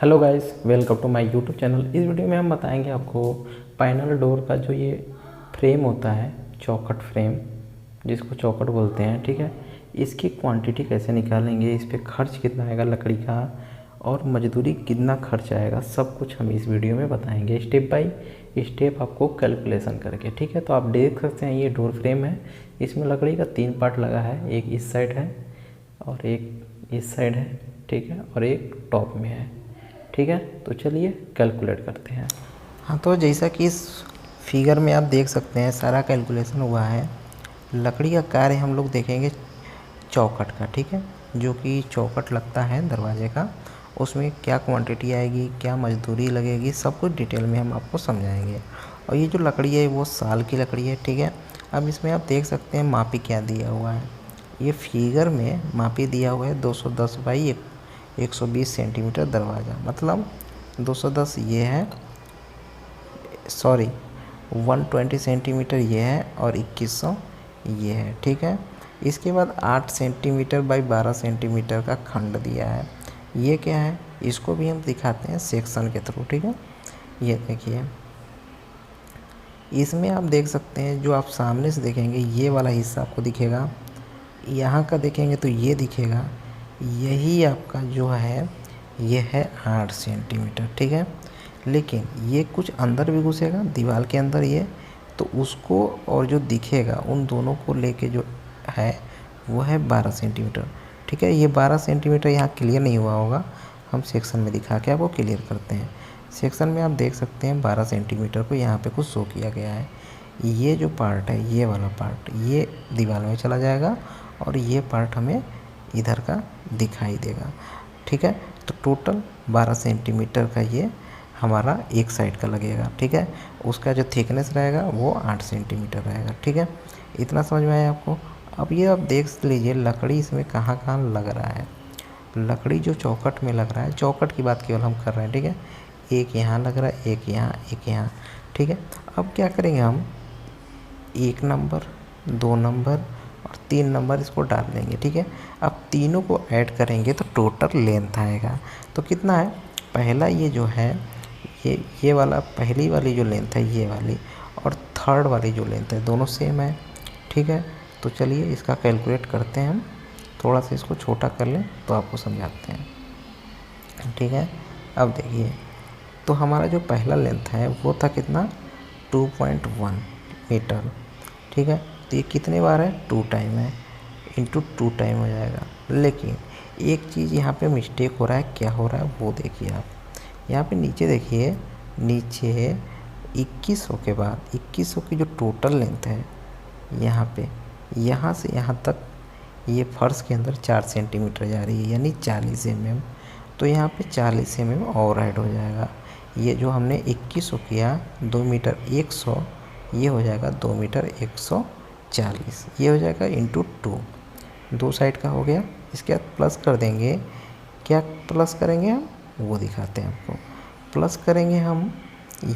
Hello guys, welcome to my YouTube channel. इस video में हम बताएंगे आपको पैनल डोर का जो ये फ्रेम होता है, चौखट फ्रेम जिसको चौखट बोलते हैं, ठीक है। इसकी क्वांटिटी कैसे निकालेंगे, इस पर खर्च कितना आएगा लकड़ी का और मजदूरी कितना खर्च आएगा, सब कुछ हम इस वीडियो में बताएंगे स्टेप बाय स्टेप आपको कैलकुलेशन करके, ठीक है। तो आप देख सकते हैं ये डोर फ्रेम है। इसमें लकड़ी का 3 पार्ट लगा है, एक इस साइड है और एक इस साइड है, ठीक है, और एक टॉप में है, ठीक है। तो चलिए कैलकुलेट करते हैं। हाँ, तो जैसा कि इस फिगर में आप देख सकते हैं सारा कैलकुलेशन हुआ है। लकड़ी का कार्य हम लोग देखेंगे चौखट का, ठीक है। जो कि चौखट लगता है दरवाजे का, उसमें क्या क्वांटिटी आएगी, क्या मजदूरी लगेगी, सब कुछ डिटेल में हम आपको समझाएंगे। और ये जो लकड़ी है वो साल की लकड़ी है, ठीक है। अब इसमें आप देख सकते हैं मापी क्या दिया हुआ है। ये फिगर में मापी दिया हुआ है 210 बाई 120 सेंटीमीटर दरवाज़ा, मतलब 210 ये है, सॉरी 120 सेंटीमीटर ये है और 2100 ये है, ठीक है। इसके बाद 8 सेंटीमीटर बाई 12 सेंटीमीटर का खंड दिया है। ये क्या है, इसको भी हम दिखाते हैं सेक्शन के थ्रू, ठीक है। ये देखिए, इसमें आप देख सकते हैं, जो आप सामने से देखेंगे ये वाला हिस्सा आपको दिखेगा, यहाँ का देखेंगे तो ये दिखेगा, यही आपका जो है ये है 8 सेंटीमीटर, ठीक है। लेकिन ये कुछ अंदर भी घुसेगा दीवार के अंदर ये, तो उसको और जो दिखेगा उन दोनों को लेके जो है वो है 12 सेंटीमीटर, ठीक है। ये 12 सेंटीमीटर यहाँ क्लियर नहीं हुआ होगा, हम सेक्शन में दिखा के आपको क्लियर करते हैं। सेक्शन में आप देख सकते हैं 12 सेंटीमीटर को यहाँ पे कुछ शो किया गया है। ये जो पार्ट है, ये वाला पार्ट ये दीवार में चला जाएगा और ये पार्ट हमें इधर का दिखाई देगा, ठीक है। तो टोटल 12 सेंटीमीटर का ये हमारा एक साइड का लगेगा, ठीक है। उसका जो थिकनेस रहेगा वो 8 सेंटीमीटर रहेगा, ठीक है। इतना समझ में आया आपको। अब ये आप देख लीजिए लकड़ी इसमें कहाँ कहाँ लग रहा है। लकड़ी जो चौखट में लग रहा है, चौखट की बात केवल हम कर रहे हैं, ठीक है। एक यहाँ लग रहा है, एक यहाँ, एक यहाँ, ठीक है। अब क्या करेंगे हम, 1 नंबर, 2 नंबर और 3 नंबर इसको डाल देंगे, ठीक है। अब तीनों को ऐड करेंगे तो टोटल लेंथ आएगा। तो कितना है, पहला ये जो है ये वाला, पहली वाली जो लेंथ है ये वाली, और थर्ड वाली जो लेंथ है दोनों सेम है, ठीक है। तो चलिए इसका कैलकुलेट करते हैं हम। थोड़ा सा इसको छोटा कर लें तो आपको समझाते हैं, ठीक है। अब देखिए, तो हमारा जो पहला लेंथ है वो था कितना, 2.1 मीटर, ठीक है। तो ये कितने बार है, 2 टाइम है, इंटू 2 टाइम हो जाएगा। लेकिन एक चीज़ यहाँ पे मिस्टेक हो रहा है, क्या हो रहा है वो देखिए आप। यहाँ पे नीचे देखिए, नीचे 2100 के बाद 2100 की जो टोटल लेंथ है यहाँ पे, यहाँ से यहाँ तक ये फर्श के अंदर 4 सेंटीमीटर जा रही है, यानी 40 mm। तो यहाँ पे 40 mm और ऐड हो जाएगा। ये जो हमने 2100 किया, 2 मीटर 100, ये हो जाएगा 2 मीटर 140, ये हो जाएगा इंटू 2, दो साइड का हो गया। इसके बाद प्लस कर देंगे, क्या प्लस करेंगे हम वो दिखाते हैं आपको। प्लस करेंगे हम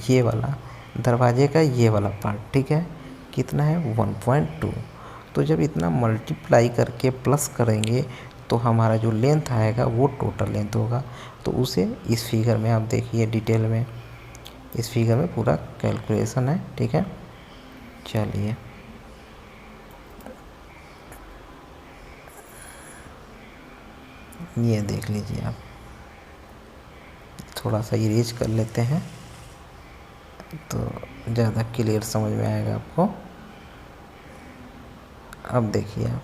ये वाला दरवाजे का ये वाला पार्ट, ठीक है। कितना है, 1.2। तो जब इतना मल्टीप्लाई करके प्लस करेंगे तो हमारा जो लेंथ आएगा वो टोटल लेंथ होगा। तो उसे इस फिगर में आप देखिए डिटेल में, इस फिगर में पूरा कैलकुलेशन है, ठीक है। चलिए ये देख लीजिए आप, थोड़ा सा इरेज कर लेते हैं तो ज़्यादा क्लियर समझ में आएगा आपको। अब देखिए आप,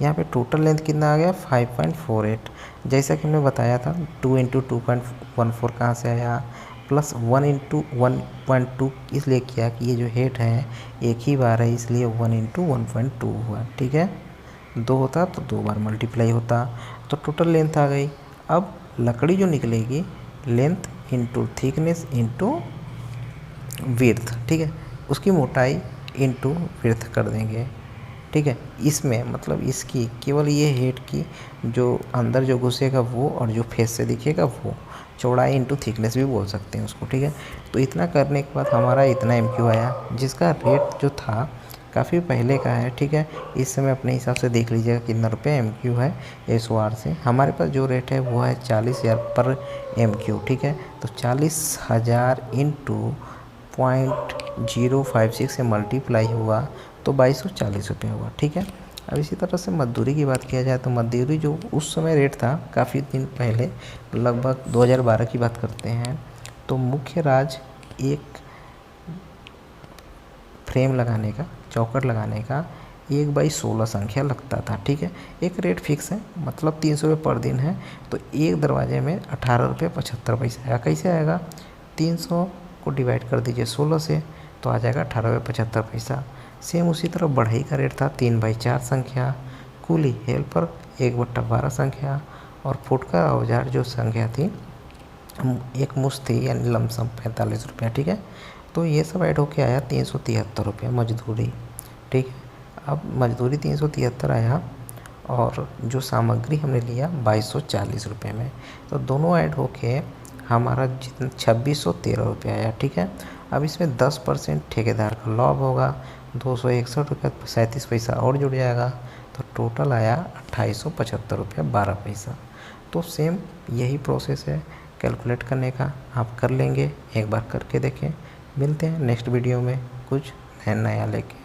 यहाँ पे टोटल लेंथ कितना आ गया, 5.48। जैसा कि हमने बताया था 2 इंटू 2.14 कहाँ से आया, प्लस 1 इंटू 1.2 इसलिए किया कि ये जो हेड है एक ही बार है, इसलिए 1 इंटू 1.2 हुआ, ठीक है। 2 होता तो 2 बार मल्टीप्लाई होता, तो टोटल लेंथ आ गई। अब लकड़ी जो निकलेगी, length into thickness into width, ठीक है। उसकी मोटाई इंटू विड्थ कर देंगे, ठीक है। इसमें मतलब इसकी केवल ये हेड की जो अंदर जो घुसेगा वो और जो फेस से दिखेगा वो, चौड़ाई इंटू थिकनेस भी बोल सकते हैं उसको, ठीक है। तो इतना करने के बाद हमारा इतना MQ आया, जिसका रेट जो था काफ़ी पहले का है, ठीक है। इस समय अपने हिसाब से देख लीजिएगा कितना रुपये MQ है SOR से। हमारे पास जो रेट है वो है 40,000 पर MQ, ठीक है। तो 40,000 इंटू 0.056 से मल्टीप्लाई हुआ तो 2240 रुपये हुआ, ठीक है। अब इसी तरह से मजदूरी की बात किया जाए तो मजदूरी जो उस समय रेट था काफ़ी दिन पहले, लगभग 2012 की बात करते हैं, तो मुख्य राज एक फ्रेम लगाने का, चौखट लगाने का 1/16 संख्या लगता था, ठीक है। एक रेट फिक्स है, मतलब 300 रुपये पर दिन है, तो एक दरवाजे में 18.75 आएगा। कैसे आएगा? 300 को डिवाइड कर दीजिए 16 से तो आ जाएगा 18.75। सेम उसी तरह बढ़ई का रेट था 3/4 संख्या, कुली हेल्पर 1/12 संख्या, और फुट का औजार जो संख्या थी एक मुश्त थी, यानी लमसम 45 रुपया, ठीक है। तो ये सब ऐड होके आया 373 रुपये मजदूरी, ठीक है। अब मजदूरी 373 आया और जो सामग्री हमने लिया 2240 रुपये में, तो दोनों ऐड होके हमारा जितना 2613 रुपये आया, ठीक है। अब इसमें 10% ठेकेदार का लाभ होगा, 261 रुपये 37 पैसा और जुड़ जाएगा, तो टोटल आया 2875 रुपये 12 पैसा। तो सेम यही प्रोसेस है कैलकुलेट करने का, आप कर लेंगे, एक बार करके देखें। मिलते हैं नेक्स्ट वीडियो में कुछ नया लेके।